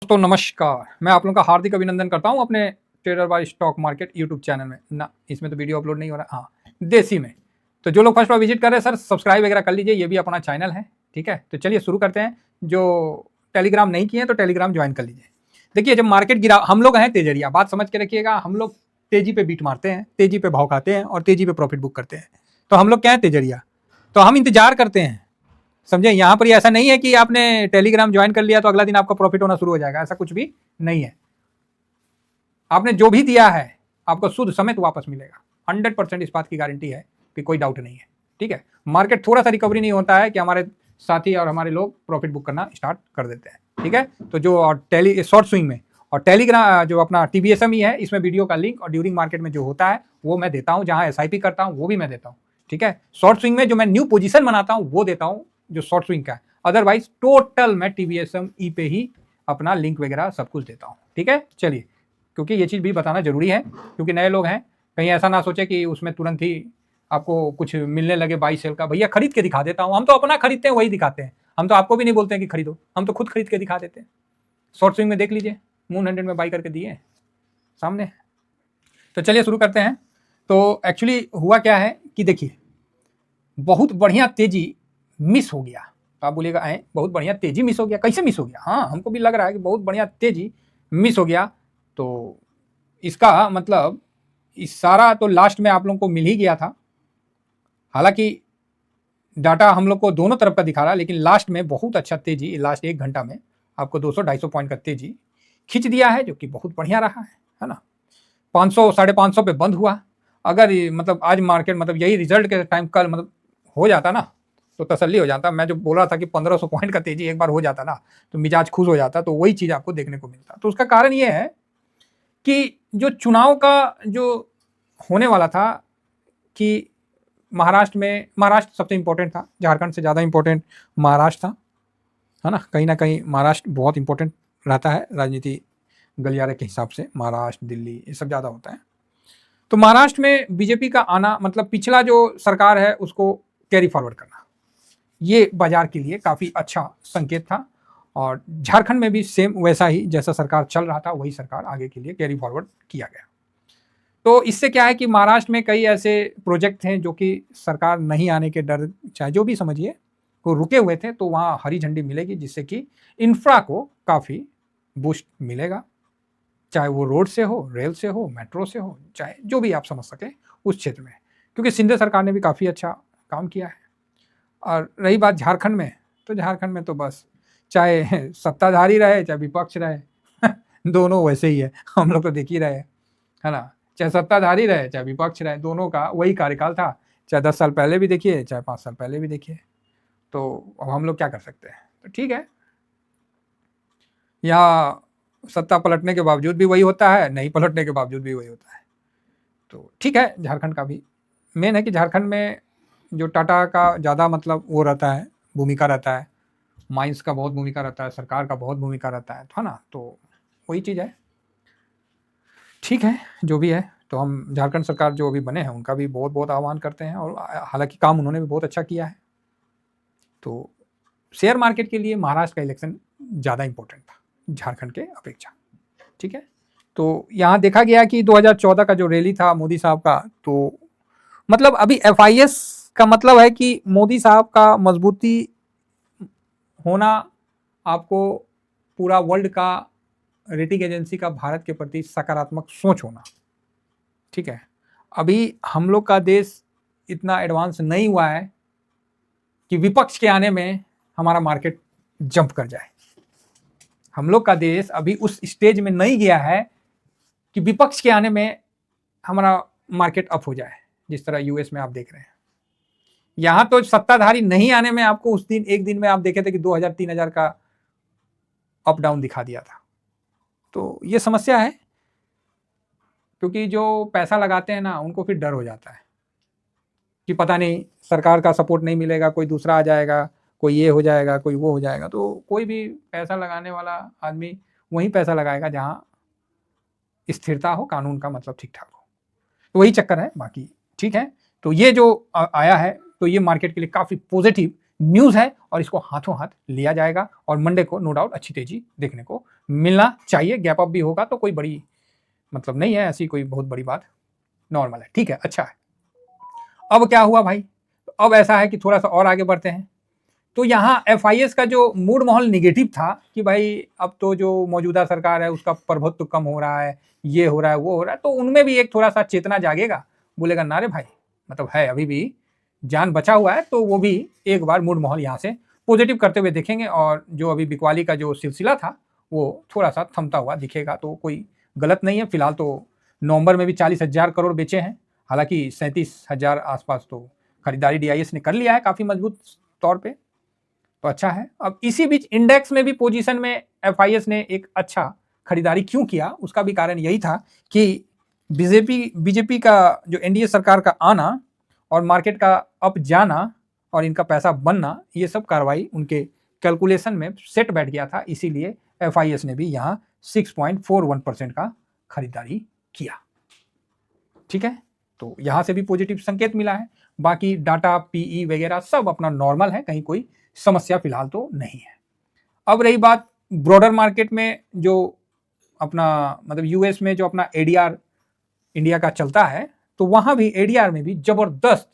दोस्तों नमस्कार, मैं आप लोगों का हार्दिक अभिनंदन करता हूं अपने trader by stock market YouTube channel में ना। इसमें तो वीडियो अपलोड नहीं हो रहा, हाँ देसी में। तो जो लोग फर्स्ट बार विजिट कर रहे हैं सर सब्सक्राइब वगैरह कर लीजिए, ये भी अपना चैनल है, ठीक है। तो चलिए शुरू करते हैं। जो टेलीग्राम नहीं किए तो टेलीग्राम ज्वाइन कर लीजिए। देखिए जब मार्केट गिरा, हम लोग हैं तेजरिया, बात समझ के रखिएगा। हम लोग तेजी पे बीट मारते हैं, तेजी पे भाव खाते हैं और तेजी पे प्रॉफिट बुक करते हैं। तो हम लोग क्या है, तेजरिया। तो हम इंतजार करते हैं, समझे। यहाँ पर ऐसा नहीं है कि आपने टेलीग्राम ज्वाइन कर लिया तो अगला दिन आपका प्रॉफिट होना शुरू हो जाएगा, ऐसा कुछ भी नहीं है। आपने जो भी दिया है आपको शुद्ध समेत वापस मिलेगा, 100% इस बात की गारंटी है कि कोई डाउट नहीं है, ठीक है। मार्केट थोड़ा सा रिकवरी नहीं होता है कि हमारे साथी और हमारे लोग प्रॉफिट बुक करना स्टार्ट कर देते हैं, ठीक है। तो जो टेली शॉर्ट स्विंग में और टेलीग्राम जो अपना TBSM है, इसमें वीडियो का लिंक और ड्यूरिंग मार्केट में जो होता है वो मैं देता हूँ। जहाँ SIP करता हूँ वो भी मैं देता हूँ, ठीक है। शॉर्ट स्विंग में जो मैं न्यू पोजीशन बनाता हूँ वो देता हूँ, जो शॉर्ट स्विंग का है। अदरवाइज टोटल मैं TBSM पे ही अपना लिंक वगैरह सब कुछ देता हूँ, ठीक है। चलिए, क्योंकि ये चीज़ भी बताना जरूरी है, क्योंकि नए लोग हैं, कहीं ऐसा ना सोचे कि उसमें तुरंत ही आपको कुछ मिलने लगे बाई सेल का। भैया खरीद के दिखा देता हूँ, हम तो अपना खरीदते हैं वही दिखाते हैं। हम तो आपको भी नहीं बोलते हैं कि खरीदो, हम तो खुद खरीद के दिखा देते हैं। शॉर्ट स्विंग में देख लीजिए, मून 100 में बाई करके दिए सामने। तो चलिए शुरू करते हैं। तो एक्चुअली हुआ क्या है कि देखिए बहुत बढ़िया तेजी मिस हो गया। आप बोलिएगा आए बहुत बढ़िया तेजी मिस हो गया, कैसे मिस हो गया? हाँ, हमको भी लग रहा है कि बहुत बढ़िया तेजी मिस हो गया। तो इसका मतलब इस सारा तो लास्ट में आप लोगों को मिल ही गया था। हालांकि डाटा हम लोग को दोनों तरफ का दिखा रहा है, लेकिन लास्ट में बहुत अच्छा तेजी, लास्ट 1 घंटा में आपको 200-250 पॉइंट का तेजी खींच दिया है, जो कि बहुत बढ़िया रहा है ना। 500 550 पे बंद हुआ। अगर मतलब आज मार्केट मतलब यही रिजल्ट के टाइम कल मतलब हो जाता ना तो तसल्ली हो जाता। मैं जो बोल रहा था कि 1500 पॉइंट का तेजी एक बार हो जाता ना तो मिजाज खुश हो जाता, तो वही चीज़ आपको देखने को मिलता। तो उसका कारण ये है कि जो चुनाव का जो होने वाला था कि महाराष्ट्र में, महाराष्ट्र सबसे इंपॉर्टेंट था, झारखंड से ज़्यादा इंपॉर्टेंट महाराष्ट्र था, है ना कहीं महाराष्ट्र बहुत इंपॉर्टेंट रहता है राजनीति गलियारे के हिसाब से। महाराष्ट्र, दिल्ली ये सब ज़्यादा होता है। तो महाराष्ट्र में बीजेपी का आना मतलब पिछला जो सरकार है उसको कैरी फॉरवर्ड करना, ये बाजार के लिए काफ़ी अच्छा संकेत था। और झारखंड में भी सेम वैसा ही, जैसा सरकार चल रहा था वही सरकार आगे के लिए कैरी फॉरवर्ड किया गया। तो इससे क्या है कि महाराष्ट्र में कई ऐसे प्रोजेक्ट हैं जो कि सरकार नहीं आने के डर, चाहे जो भी समझिए, वो रुके हुए थे। तो वहाँ हरी झंडी मिलेगी, जिससे कि इंफ्रा को काफ़ी बूस्ट मिलेगा, चाहे वो रोड से हो, रेल से हो, मेट्रो से हो, चाहे जो भी आप समझ सकें उस क्षेत्र में, क्योंकि शिंदे सरकार ने भी काफ़ी अच्छा काम किया है। और रही बात झारखंड में, तो झारखंड में तो बस चाहे सत्ताधारी रहे चाहे विपक्ष रहे दोनों वैसे ही है, हम लोग तो देख ही रहे हैं, है ना। चाहे सत्ताधारी रहे चाहे विपक्ष रहे, दोनों का वही कार्यकाल था। चाहे 10 साल पहले भी देखिए, चाहे 5 साल पहले भी देखिए। तो अब हम लोग क्या कर सकते हैं? तो ठीक है, यहाँ सत्ता पलटने के बावजूद भी वही होता है, नहीं पलटने के बावजूद भी वही होता है। तो ठीक है, झारखंड का भी मेन है कि झारखंड में जो टाटा का ज़्यादा मतलब वो रहता है, भूमिका रहता है, माइंस का बहुत भूमिका रहता है, सरकार का बहुत भूमिका रहता है ना। तो वही चीज़ है, ठीक है जो भी है। तो हम झारखंड सरकार जो अभी बने हैं उनका भी बहुत बहुत आह्वान करते हैं, और हालांकि काम उन्होंने भी बहुत अच्छा किया है। तो शेयर मार्केट के लिए महाराष्ट्र का इलेक्शन ज़्यादा इंपॉर्टेंट था झारखंड के अपेक्षा, ठीक है। तो यहाँ देखा गया कि 2014 का जो रैली था मोदी साहब का, तो मतलब अभी FIS का मतलब है कि मोदी साहब का मजबूती होना, आपको पूरा वर्ल्ड का रेटिंग एजेंसी का भारत के प्रति सकारात्मक सोच होना, ठीक है। अभी हम लोग का देश इतना एडवांस नहीं हुआ है कि विपक्ष के आने में हमारा मार्केट जंप कर जाए। हम लोग का देश अभी उस स्टेज में नहीं गया है कि विपक्ष के आने में हमारा मार्केट अप हो जाए, जिस तरह US में आप देख रहे हैं। यहां तो सत्ताधारी नहीं आने में आपको उस दिन एक दिन में आप देखे थे कि 2000-3000 का अप डाउन दिखा दिया था। तो ये समस्या है, क्योंकि जो पैसा लगाते हैं ना उनको फिर डर हो जाता है कि पता नहीं सरकार का सपोर्ट नहीं मिलेगा, कोई दूसरा आ जाएगा, कोई ये हो जाएगा, कोई वो हो जाएगा। तो कोई भी पैसा लगाने वाला आदमी वहीं पैसा लगाएगा जहां स्थिरता हो, कानून का मतलब ठीक ठाक हो। तो वही चक्कर है, बाकी ठीक है। तो ये जो आया है तो ये मार्केट के लिए काफ़ी पॉजिटिव न्यूज़ है, और इसको हाथों हाथ लिया जाएगा, और मंडे को नो डाउट अच्छी तेजी देखने को मिलना चाहिए, गैप अप भी होगा तो कोई बड़ी मतलब नहीं है, ऐसी कोई बहुत बड़ी बात, नॉर्मल है, ठीक है, अच्छा है। अब क्या हुआ भाई, अब ऐसा है कि थोड़ा सा और आगे बढ़ते हैं। तो यहाँ एफआईएस का जो मूड माहौल निगेटिव था कि भाई अब तो जो मौजूदा सरकार है उसका प्रभुत्व कम हो रहा है, ये हो रहा है वो हो रहा है, तो उनमें भी एक थोड़ा सा चेतना जागेगा, बोलेगा ना रे भाई, मतलब है अभी भी जान बचा हुआ है, तो वो भी एक बार मूड माहौल यहाँ से पॉजिटिव करते हुए देखेंगे, और जो अभी बिकवाली का जो सिलसिला था वो थोड़ा सा थमता हुआ दिखेगा, तो कोई गलत नहीं है। फिलहाल तो नवंबर में भी 40,000 करोड़ बेचे हैं, हालांकि 37,000 आसपास तो खरीदारी डीआईएस ने कर लिया है काफी मजबूत तौर पे, तो अच्छा है। अब इसी बीच इंडेक्स में भी पोजीशन में एफआईएस ने एक अच्छा खरीदारी क्यों किया, उसका भी कारण यही था कि बीजेपी का जो एनडीए सरकार का आना और मार्केट का अप जाना और इनका पैसा बनना, ये सब कार्रवाई उनके कैलकुलेशन में सेट बैठ गया था, इसीलिए एफआईएस ने भी यहाँ 6.41% का खरीदारी किया, ठीक है। तो यहां से भी पॉजिटिव संकेत मिला है। बाकी डाटा पीई वगैरह सब अपना नॉर्मल है, कहीं कोई समस्या फिलहाल तो नहीं है। अब रही बात ब्रॉडर मार्केट में, जो अपना मतलब यूएस में जो अपना एडीआर इंडिया का चलता है, तो वहां भी एडीआर में भी जबरदस्त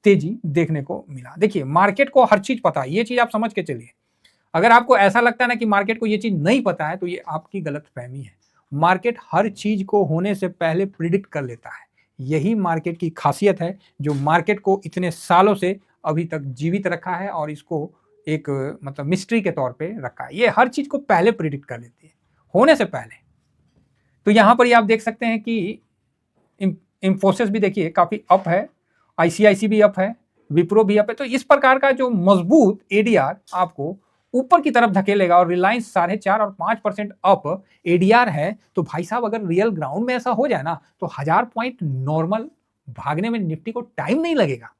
तेजी देखने को मिला। देखिए मार्केट को हर चीज पता है, ये चीज आप समझ के चलिए। अगर आपको ऐसा लगता है ना कि मार्केट को ये चीज नहीं पता है, तो ये आपकी गलतफहमी है। मार्केट हर चीज को होने से पहले प्रिडिक्ट कर लेता है, यही मार्केट की खासियत है जो मार्केट को इतने सालों से अभी तक जीवित रखा है और इसको एक मतलब मिस्ट्री के तौर पे रखा है। ये हर चीज को पहले प्रिडिक्ट कर लेती है, होने से पहले। तो यहां पर ये आप देख सकते हैं कि इंफोसिस भी देखिए काफी अप है, आईसीआईसी भी अप है, विप्रो भी अप है। तो इस प्रकार का जो मजबूत एडीआर आपको ऊपर की तरफ धकेलेगा, और रिलायंस 4.5 और 5% अप एडीआर है, तो भाई साहब अगर रियल ग्राउंड में ऐसा हो जाए ना, तो 1000 पॉइंट नॉर्मल भागने में निफ्टी को टाइम नहीं लगेगा,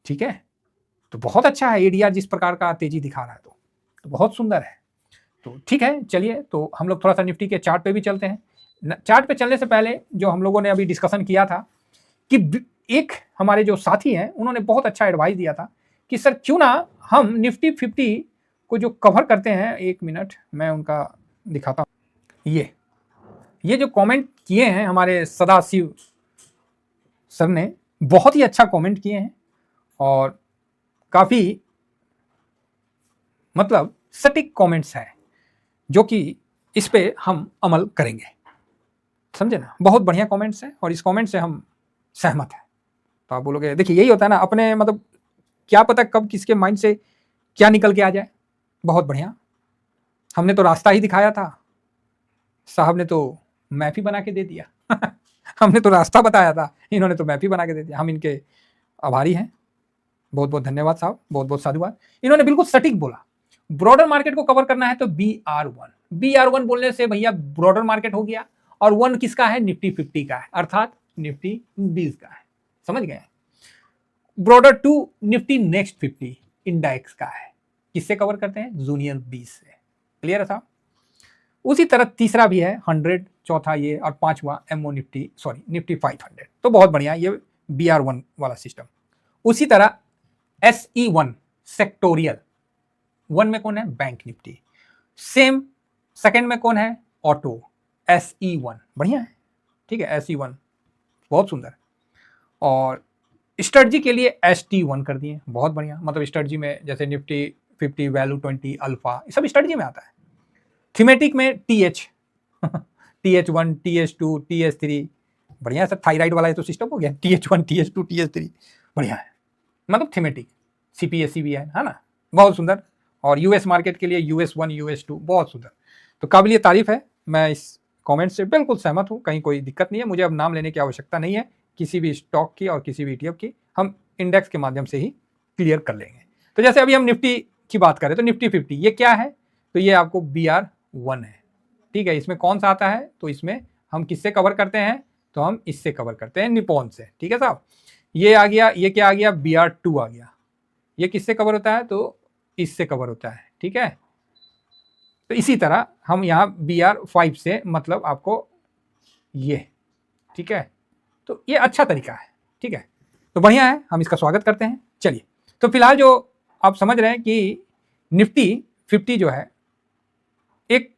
ठीक है। तो बहुत अच्छा है एडीआर जिस प्रकार का तेजी दिखा रहा है, तो बहुत सुंदर है। तो ठीक है, चलिए तो हम लोग थोड़ा सा निफ्टी के चार्ट पे भी चलते हैं। चार्ट पे चलने से पहले जो हम लोगों ने अभी डिस्कशन किया था कि एक हमारे जो साथी हैं उन्होंने बहुत अच्छा एडवाइस दिया था कि सर क्यों ना हम निफ्टी 50 को जो कवर करते हैं, एक मिनट मैं उनका दिखाता हूं। ये जो कमेंट किए हैं हमारे सदाशिव सर ने, बहुत ही अच्छा कमेंट किए हैं और काफी मतलब सटीक कमेंट्स हैं, जो कि इस पे हम अमल करेंगे, समझे ना। बहुत बढ़िया कमेंट्स हैं और इस कमेंट से हम सहमत हैं। तो आप बोलोगे, देखिए यही होता है ना, अपने मतलब क्या पता कब किसके माइंड से क्या निकल के आ जाए। बहुत बढ़िया, हमने तो रास्ता ही दिखाया था, साहब ने तो मैप ही बना के दे दिया हमने तो रास्ता बताया था, इन्होंने तो मैप ही बना के दे दिया। हम इनके आभारी हैं, बहुत बहुत धन्यवाद साहब, बहुत बहुत साधुवाद। इन्होंने बिल्कुल सटीक बोला, ब्रॉडर मार्केट को कवर करना है तो BR1 बोलने से भैया ब्रॉडर मार्केट हो गया, और 1 किसका है, निफ्टी 50 का है, अर्थात निफ्टी 20 का है, समझ गए। ब्रॉडर 2 निफ्टी नेक्स्ट 50 इंडेक्स का है, किससे कवर करते हैं, जूनियर 20 से, क्लियर है साहब। उसी तरह तीसरा भी है 100, चौथा ये, और पांचवा एमओ निफ्टी 500। तो बहुत बढ़िया ये BR1 वाला सिस्टम। उसी तरह SE1 सेक्टोरियल, 1 में कौन है, बैंक निफ्टी। सेम सेकंड में कौन है, ऑटो, SE1, बढ़िया है, ठीक है, SE1 बहुत सुंदर। और स्ट्रेटजी के लिए ST1 कर दिए, बहुत बढ़िया। मतलब स्ट्रेटजी में जैसे निफ्टी 50, वैल्यू 20, अल्फा, ये सब स्ट्रेटजी में आता है। थीमेटिक में TH1, TH2, TH3, बढ़िया सर, थायराइड वाला ये तो सिस्टम हो गया, TH1, TH2, TH3, बढ़िया है। मतलब थीमेटिक, CPSE भी है ना, बहुत सुंदर। और यूएस मार्केट के लिए US1, US2, बहुत सुंदर। तो काबिलियत तारीफ है, मैं इस कमेंट से बिल्कुल सहमत हूँ, कहीं कोई दिक्कत नहीं है। मुझे अब नाम लेने की आवश्यकता नहीं है किसी भी स्टॉक की और किसी भी ETF की, हम इंडेक्स के माध्यम से ही क्लियर कर लेंगे। तो जैसे अभी हम निफ्टी की बात करें तो निफ्टी 50 ये क्या है, तो ये आपको BR1 है, ठीक है। इसमें कौन सा आता है, तो इसमें हम किससे कवर करते हैं, तो हम इससे कवर करते हैं, निपॉन से, ठीक है साहब। ये आ गया, ये क्या आ गया, BR2 आ गया। ये किससे कवर होता है, तो इससे कवर होता है, ठीक है। तो इसी तरह हम यहाँ BR5 से, मतलब आपको ये, ठीक है। तो ये अच्छा तरीका है, ठीक है, तो बढ़िया है, हम इसका स्वागत करते हैं। चलिए, तो फिलहाल जो आप समझ रहे हैं कि निफ्टी 50 जो है एक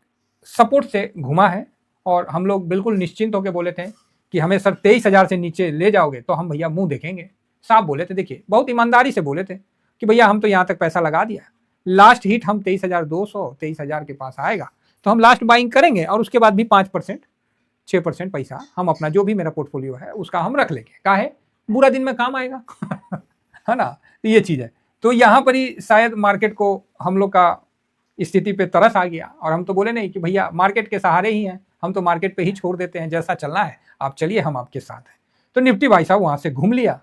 सपोर्ट से घुमा है और हम लोग बिल्कुल निश्चिंत होकर बोले थे कि हमें सर 23,000 से नीचे ले जाओगे तो हम भैया मुंह देखेंगे। साफ बोले थे, देखिए बहुत ईमानदारी से बोले थे कि भैया हम तो यहाँ तक पैसा लगा दिया, लास्ट हिट हम 23,200 23,000 के पास आएगा तो हम लास्ट बाइंग करेंगे और उसके बाद भी 5% 6% पैसा हम अपना जो भी मेरा पोर्टफोलियो है उसका हम रख लेंगे, का है बुरा दिन में काम आएगा है ना। तो ये चीज़ है। तो यहाँ पर ही शायद मार्केट को हम लोग का स्थिति पे तरस आ गया और हम तो बोले नहीं कि भैया मार्केट के सहारे ही हैं, हम तो मार्केट पे ही छोड़ देते हैं, जैसा चलना है आप चलिए, हम आपके साथ हैं। तो निफ्टी भाई साहब वहाँ से घूम लिया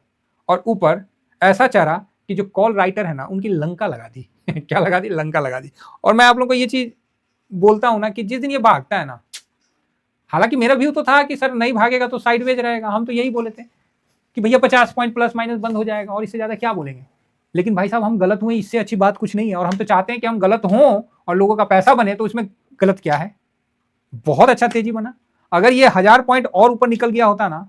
और ऊपर ऐसा चढ़ा कि जो कॉल राइटर है ना उनकी लंका लगा दी क्या लगा दी? लंका लगा दी। और मैं आप लोगों को ये चीज़ बोलता हूँ ना कि जिस दिन ये भागता है ना, हालांकि मेरा व्यू तो था कि सर नहीं भागेगा तो साइडवेज रहेगा, हम तो यही बोले थे कि भैया 50 पॉइंट प्लस माइनस बंद हो जाएगा और इससे ज़्यादा क्या बोलेंगे। लेकिन भाई साहब हम गलत हुए, इससे अच्छी बात कुछ नहीं है और हम तो चाहते हैं कि हम गलत हों और लोगों का पैसा बने, तो इसमें गलत क्या है? बहुत अच्छा तेजी बना। अगर ये 1000 पॉइंट और ऊपर निकल गया होता ना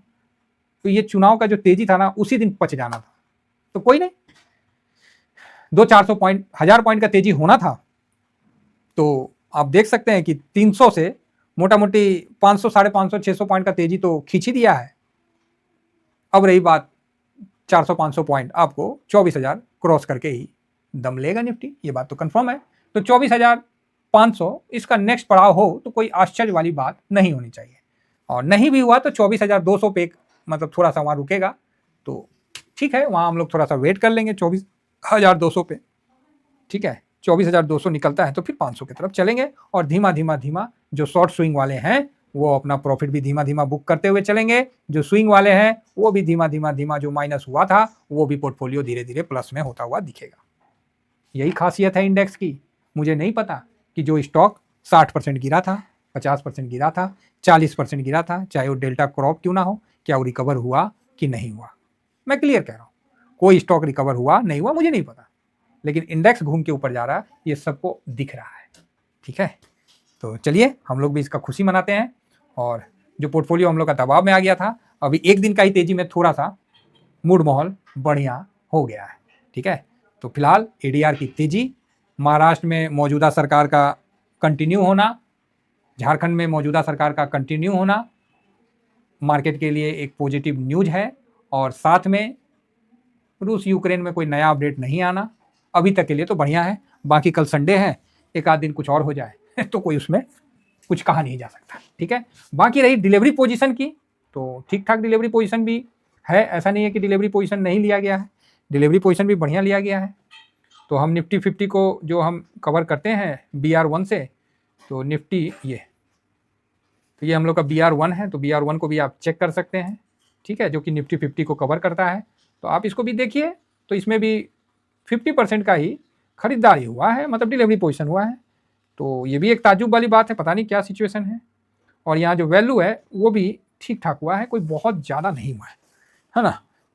तो ये चुनाव का जो तेजी था ना उसी दिन पच जाना था। तो कोई नहीं, 200-400 पॉइंट 1000 पॉइंट का तेजी होना था। तो आप देख सकते हैं कि 300 से मोटा मोटी 500 550 600 पॉइंट का तेजी तो खींच ही दिया है। अब रही बात 400-500 पॉइंट, आपको 24,000 क्रॉस करके ही दम लेगा निफ्टी, ये बात तो कंफर्म है। तो 24,500 इसका नेक्स्ट पड़ाव हो तो कोई आश्चर्य वाली बात नहीं होनी चाहिए, और नहीं भी हुआ तो 24,200 पे मतलब थोड़ा सा वहाँ रुकेगा तो ठीक है, वहाँ हम लोग थोड़ा सा वेट कर लेंगे 24,200 पे। ठीक है, 24,200 निकलता है तो फिर 500 की तरफ चलेंगे और धीमा धीमा जो शॉर्ट स्विंग वाले हैं वो अपना प्रॉफिट भी धीमा धीमा बुक करते हुए चलेंगे, जो स्विंग वाले हैं वो भी धीमा धीमा जो माइनस हुआ था वो भी पोर्टफोलियो धीरे धीरे प्लस में होता हुआ दिखेगा। यही खासियत है इंडेक्स की। मुझे नहीं पता कि जो स्टॉक 60% गिरा था, 50% गिरा था, 40% गिरा था, चाहे वो डेल्टा क्रॉप क्यों ना हो, क्या वो रिकवर हुआ कि नहीं हुआ? मैं क्लियर कह रहा हूँ, कोई स्टॉक रिकवर हुआ नहीं हुआ मुझे नहीं पता, लेकिन इंडेक्स घूम के ऊपर जा रहा है, ये सबको दिख रहा है। ठीक है, तो चलिए हम लोग भी इसका खुशी मनाते हैं। और जो पोर्टफोलियो हम लोग का दबाव में आ गया था, अभी एक दिन का ही तेजी में थोड़ा सा मूड माहौल बढ़िया हो गया है। ठीक है, तो फिलहाल एडीआर की तेजी, महाराष्ट्र में मौजूदा सरकार का कंटिन्यू होना, झारखंड में मौजूदा सरकार का कंटिन्यू होना मार्केट के लिए एक पॉजिटिव न्यूज है। और साथ में रूस यूक्रेन में कोई नया अपडेट नहीं आना अभी तक के लिए तो बढ़िया है। बाकी कल संडे है, एक आध दिन कुछ और हो जाए तो कोई उसमें कुछ कहा नहीं जा सकता। ठीक है, बाकी रही डिलीवरी पोजीशन की, तो ठीक ठाक डिलीवरी पोजीशन भी है, ऐसा नहीं है कि डिलीवरी पोजीशन नहीं लिया गया है, डिलीवरी पोजीशन भी बढ़िया लिया गया है। तो हम निफ्टी 50 को जो हम कवर करते हैं BR1 से, तो निफ्टी तो ये हम लोग का BR1 है, तो BR1 को भी आप चेक कर सकते हैं। ठीक है, जो कि निफ्टी 50 को कवर करता है, तो आप इसको भी देखिए। तो इसमें भी 50% का ही खरीदारी हुआ है, मतलब डिलीवरी पोजीशन हुआ है। तो ये भी एक ताज्जुब वाली बात है, पता नहीं क्या सिचुएशन है। और यहाँ जो वैल्यू है वो भी ठीक ठाक हुआ है, कोई बहुत ज़्यादा नहीं हुआ है ना।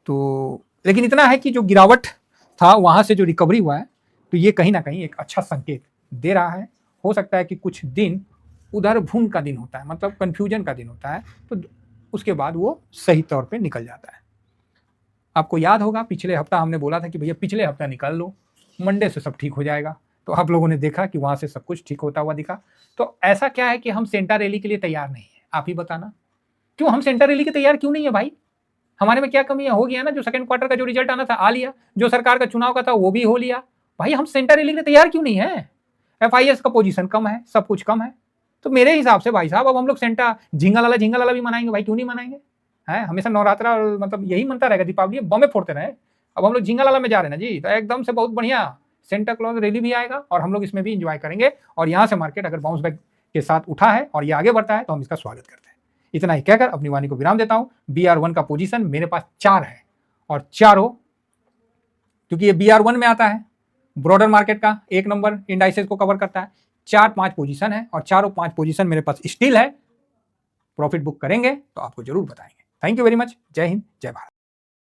तो लेकिन इतना है कि जो गिरावट था वहाँ से जो रिकवरी हुआ है, तो ये कहीं ना कहीं एक अच्छा संकेत दे रहा है। हो सकता है कि कुछ दिन उधर भून का दिन होता है, मतलब कन्फ्यूजन का दिन होता है, तो उसके बाद वो सही तौर पे निकल जाता है। आपको याद होगा पिछले हफ्ता हमने बोला था कि भैया पिछले हफ्ता निकाल लो, मंडे से सब ठीक हो जाएगा। तो आप लोगों ने देखा कि वहाँ से सब कुछ ठीक होता हुआ दिखा। तो ऐसा क्या है कि हम सेंटा रैली के लिए तैयार नहीं है? आप ही बताना, क्यों हम सेंटा रैली के तैयार क्यों नहीं है भाई? हमारे में क्या कमी है? हो गया ना, जो सेकंड क्वार्टर का जो रिजल्ट आना था आ लिया, जो सरकार का चुनाव का था वो भी हो लिया। भाई हम सेंटा रैली के लिए तैयार क्यों नहीं है? FIS का पोजीशन कम है, सब कुछ कम है, तो मेरे हिसाब से भाई साहब अब हम लोग सेंटा झिंगा लाला भी मनाएंगे भाई, क्यों नहीं मनाएंगे? है हमेशा नवरात्रा और मतलब यही मनता रहेगा, दीपावली बमे फोड़ते रहे। अब हम लोग झिंगा लाला में जा रहे हैं ना जी, तो एकदम से बहुत बढ़िया सेंटा क्लॉज रैली भी आएगा और हम लोग इसमें भी इंजॉय करेंगे। और यहाँ से मार्केट अगर बाउंस बैक के साथ उठा है और ये आगे बढ़ता है तो हम इसका स्वागत करते हैं। इतना ही कहकर अपनी वाणी को विराम देता हूँ। BR1 का पोजीशन मेरे पास 4 है और चारों, क्योंकि ये BR1 में आता है, ब्रॉडर मार्केट का 1 नंबर इंडाइसेस को कवर करता है, 4-5 पोजीशन है और चारों 5 पोजीशन मेरे पास स्टिल है। प्रॉफिट बुक करेंगे तो आपको जरूर बताएंगे। Thank you very much. जय हिंद, जय भारत।